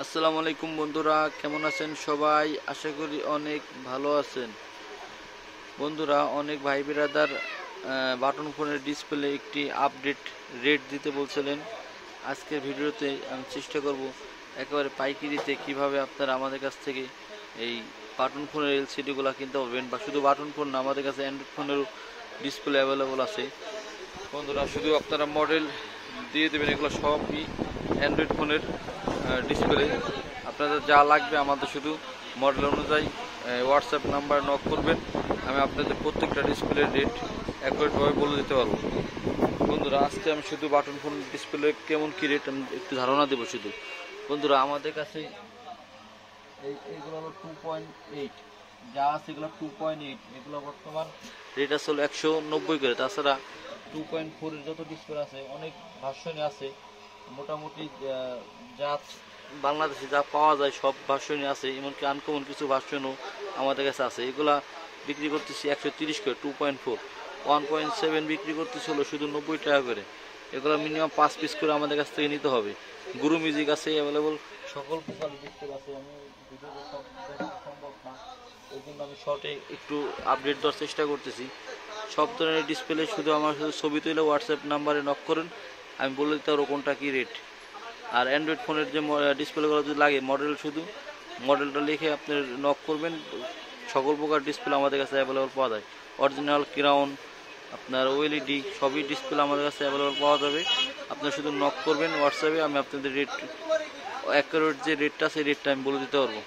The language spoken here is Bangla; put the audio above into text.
আসসালামু আলাইকুম বন্ধুরা, কেমন আছেন সবাই? আশা করি অনেক ভালো আছেন। বন্ধুরা, অনেক ভাই বিরাদার বাটন ফোনের ডিসপ্লে একটি আপডেট রেট দিতে বলছিলেন। আজকের ভিডিওতে আমি চেষ্টা করব একেবারে পাইকারিতে কিভাবে আপনারা আমাদের কাছ থেকে এই বাটন ফোনের এলসিডিগুলো কিনতে পারবেন, বা শুধু বাটন ফোন না, আমাদের কাছে অ্যান্ড্রয়েড ফোনেরও ডিসপ্লে অ্যাভেলেবল আছে। বন্ধুরা, শুধু আপনারা মডেল দিয়ে দেবেন, এগুলো সবই অ্যান্ড্রয়েড ফোনের ডিসপ্লে। আপনাদের যা লাগবে আমাদের শুধু মডেল অনুযায়ী হোয়াটসঅ্যাপ নাম্বার নক করবেন, আমি আপনাদের প্রত্যেকটা ডিসপ্লের রেট অ্যাকুরেটভাবে বলে দিতে পারবো। বন্ধুরা, আজকে আমি শুধু বাটন ফোন ডিসপ্লে কেমন কী রেট আমি একটু ধারণা দেবো শুধু। বন্ধুরা, আমাদের কাছে এইগুলো হলো 2.8, যা আছে এগুলো 2.8, এগুলো বর্তমান রেট আছে হলো 190 করে। তাছাড়া 2.4-এর যত ডিসপ্লে আছে অনেক ভার্সনে আছে, মোটামুটি যা বাংলাদেশে যা পাওয়া যায় সব ভার্সনই আছে, এমনকি আনকমন কিছু ভার্সনও আমাদের কাছে আছে। এগুলা বিক্রি করতেছি 130 করে। 2.4 1.7 বিক্রি করতেছি হলো শুধু 90 টাকা করে। এগুলো মিনিমাম 5 পিস করে আমাদের কাছ থেকে নিতে হবে। গুরু মিউজিক আছে অ্যাভেলেবল, সকল প্রকার ডিসপ্লে আছে। আমি ভিডিওতে সব দেখানো সম্ভব না, এই জন্য আমি শর্টে একটু আপডেট দেওয়ার চেষ্টা করতেছি। সব ধরনের ডিসপ্লে শুধু আমার শুধু ছবি তুলে হোয়াটসঅ্যাপ নাম্বারে নক করেন, আমি বলে দিতে পারবো কোনটা কী রেট। আর অ্যান্ড্রয়েড ফোনের যে ডিসপ্লেগুলো যদি লাগে, মডেল শুধু মডেলটা লিখে আপনি নক করবেন, সকল প্রকার ডিসপ্লে আমাদের কাছে অ্যাভেলেবল পাওয়া যায়। অরিজিনাল, ক্রাউন, আপনার ওএলইডি সবই ডিসপ্লে আমাদের কাছে অ্যাভেলেবল পাওয়া যাবে। আপনার শুধু নক করবেন হোয়াটসঅ্যাপে, আমি আপনাদের রেট অ্যাকুরেট যে রেটটা সেই রেটটা আমি বলে দিতে পারবো।